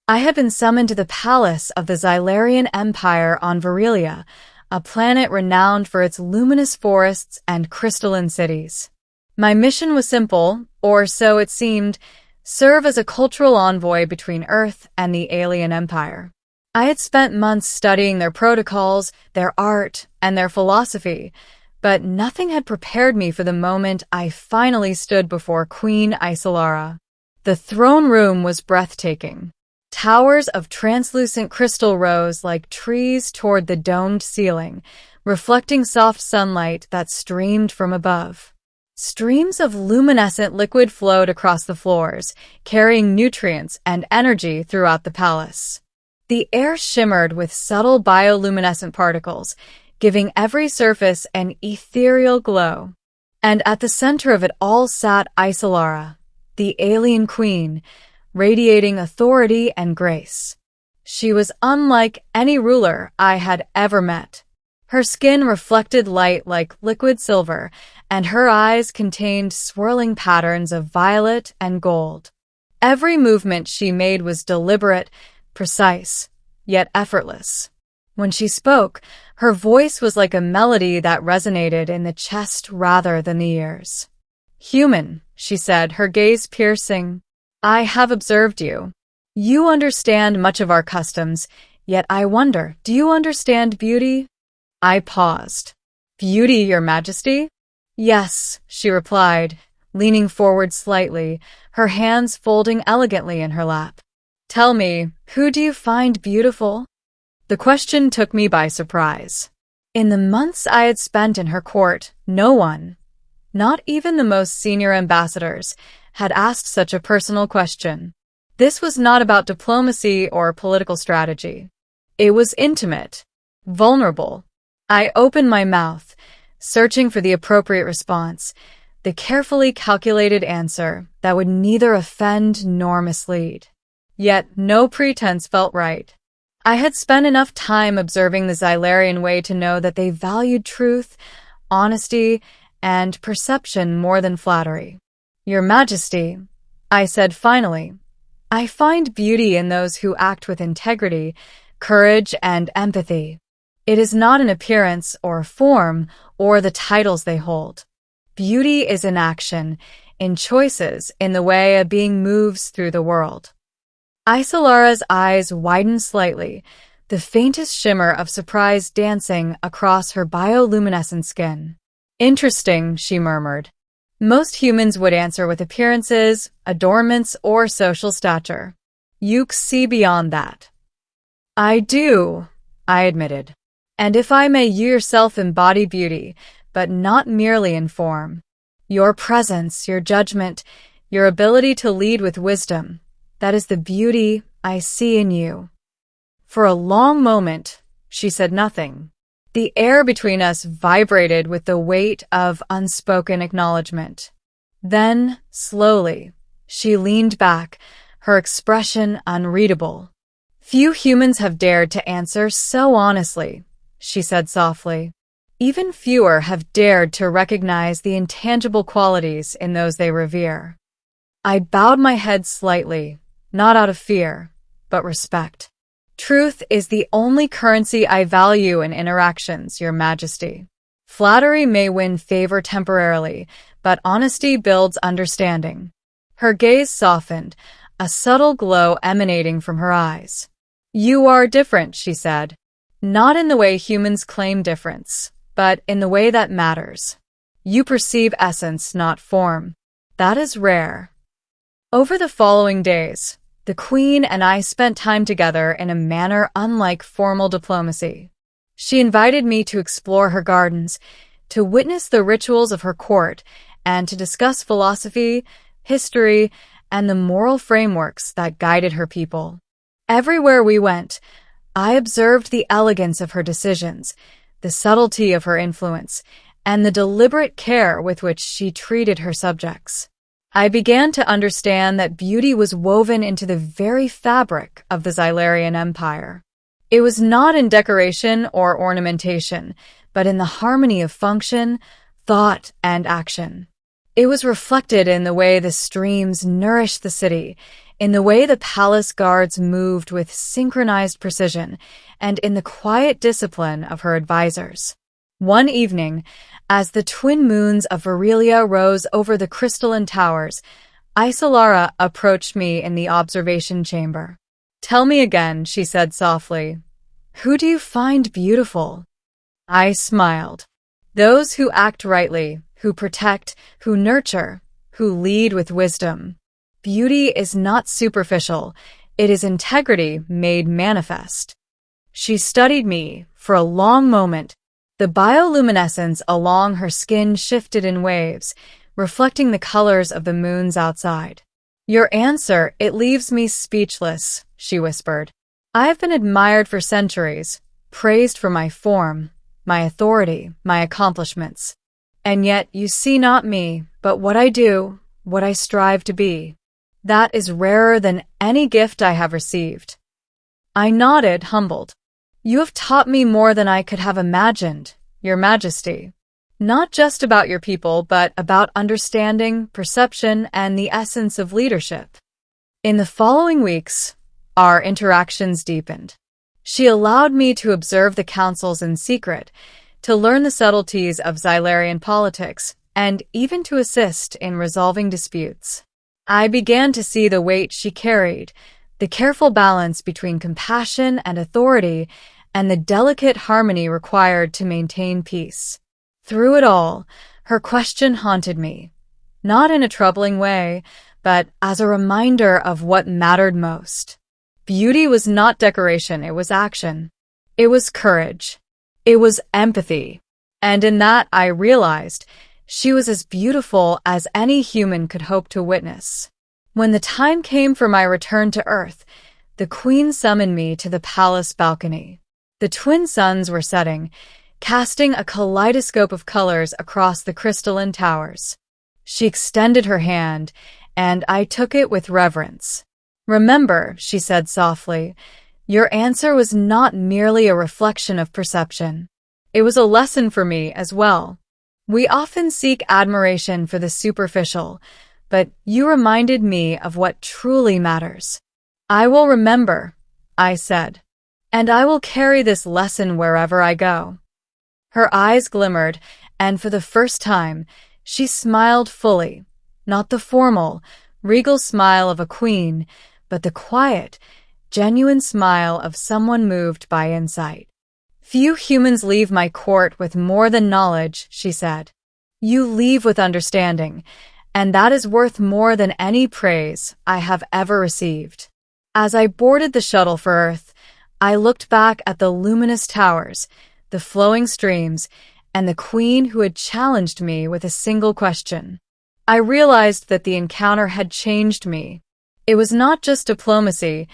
I had been summoned to the palace of the Xylarian Empire on Virilia, a planet renowned for its luminous forests and crystalline cities. My mission was simple, or so it seemed: serve as a cultural envoy between Earth and the alien empire. I had spent months studying their protocols, their art, and their philosophy, but nothing had prepared me for the moment I finally stood before Queen Isolara. The throne room was breathtaking. Towers of translucent crystal rose like trees toward the domed ceiling, reflecting soft sunlight that streamed from above. Streams of luminescent liquid flowed across the floors, carrying nutrients and energy throughout the palace. The air shimmered with subtle bioluminescent particles, giving every surface an ethereal glow. And at the center of it all sat Isolara, the alien queen, radiating authority and grace. She was unlike any ruler I had ever met. Her skin reflected light like liquid silver, and her eyes contained swirling patterns of violet and gold. Every movement she made was deliberate, precise, yet effortless. When she spoke, her voice was like a melody that resonated in the chest rather than the ears. "Human," she said, her gaze piercing, "I have observed you. You understand much of our customs, yet I wonder, do you understand beauty?" I paused. "Beauty, Your Majesty?" "Yes," she replied, leaning forward slightly, her hands folding elegantly in her lap. "Tell me, who do you find beautiful?" The question took me by surprise. In the months I had spent in her court, no one, not even the most senior ambassadors, had asked such a personal question. This was not about diplomacy or political strategy. It was intimate, vulnerable. I opened my mouth, searching for the appropriate response, the carefully calculated answer that would neither offend nor mislead. Yet no pretense felt right. I had spent enough time observing the Xylarian way to know that they valued truth, honesty, and perception more than flattery. "Your Majesty," I said finally, "I find beauty in those who act with integrity, courage, and empathy. It is not in appearance or form or the titles they hold. Beauty is in action, in choices, in the way a being moves through the world." Isolara's eyes widened slightly, the faintest shimmer of surprise dancing across her bioluminescent skin. "Interesting," she murmured. "Most humans would answer with appearances, adornments, or social stature. You see beyond that." "I do," I admitted. "And if I may, you yourself embody beauty, but not merely in form. Your presence, your judgment, your ability to lead with wisdom, that is the beauty I see in you." For a long moment, she said nothing. The air between us vibrated with the weight of unspoken acknowledgement. Then, slowly, she leaned back, her expression unreadable. "Few humans have dared to answer so honestly," she said softly. "Even fewer have dared to recognize the intangible qualities in those they revere." I bowed my head slightly, not out of fear, but respect. "Truth is the only currency I value in interactions, Your Majesty. Flattery may win favor temporarily, but honesty builds understanding." Her gaze softened, a subtle glow emanating from her eyes. "You are different," she said. "Not in the way humans claim difference, but in the way that matters. You perceive essence, not form. That is rare." Over the following days, the Queen and I spent time together in a manner unlike formal diplomacy. She invited me to explore her gardens, to witness the rituals of her court, and to discuss philosophy, history, and the moral frameworks that guided her people. Everywhere we went, I observed the elegance of her decisions, the subtlety of her influence, and the deliberate care with which she treated her subjects. I began to understand that beauty was woven into the very fabric of the Xylarian Empire. It was not in decoration or ornamentation, but in the harmony of function, thought, and action. It was reflected in the way the streams nourished the city, in the way the palace guards moved with synchronized precision, and in the quiet discipline of her advisors. One evening, as the twin moons of Virilia rose over the crystalline towers, Isolara approached me in the observation chamber. "Tell me again," she said softly. "Who do you find beautiful?" I smiled. "Those who act rightly, who protect, who nurture, who lead with wisdom. Beauty is not superficial, it is integrity made manifest." She studied me for a long moment. The bioluminescence along her skin shifted in waves, reflecting the colors of the moons outside. "Your answer, it leaves me speechless," she whispered. "I have been admired for centuries, praised for my form, my authority, my accomplishments. And yet you see not me, but what I do, what I strive to be. That is rarer than any gift I have received." I nodded, humbled. "You have taught me more than I could have imagined, Your Majesty. Not just about your people, but about understanding, perception, and the essence of leadership." In the following weeks, our interactions deepened. She allowed me to observe the councils in secret, to learn the subtleties of Xylarian politics, and even to assist in resolving disputes. I began to see the weight she carried, the careful balance between compassion and authority, and the delicate harmony required to maintain peace. Through it all, her question haunted me, not in a troubling way, but as a reminder of what mattered most. Beauty was not decoration, it was action. It was courage. It was empathy. And in that, I realized she was as beautiful as any human could hope to witness. When the time came for my return to Earth, the Queen summoned me to the palace balcony. The twin suns were setting, casting a kaleidoscope of colors across the crystalline towers. She extended her hand, and I took it with reverence. "Remember," she said softly, "your answer was not merely a reflection of perception. It was a lesson for me as well. We often seek admiration for the superficial, but you reminded me of what truly matters." "I will remember," I said, "and I will carry this lesson wherever I go." Her eyes glimmered, and for the first time, she smiled fully, not the formal, regal smile of a queen, but the quiet, genuine smile of someone moved by insight. "Few humans leave my court with more than knowledge," she said. "You leave with understanding, and that is worth more than any praise I have ever received." As I boarded the shuttle for Earth, I looked back at the luminous towers, the flowing streams, and the Queen who had challenged me with a single question. I realized that the encounter had changed me. It was not just diplomacy,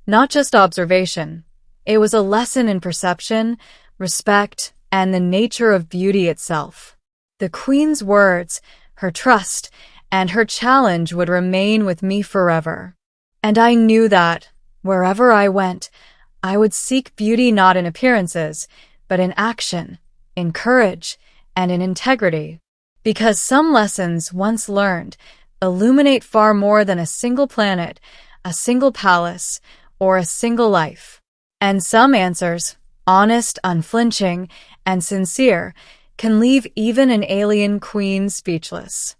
not just observation. It was a lesson in perception, respect, and the nature of beauty itself. The Queen's words, her trust, and her challenge would remain with me forever. And I knew that, wherever I went, I would seek beauty not in appearances, but in action, in courage, and in integrity. Because some lessons, once learned, illuminate far more than a single planet, a single palace, or a single life. And some answers, honest, unflinching, and sincere, can leave even an alien queen speechless.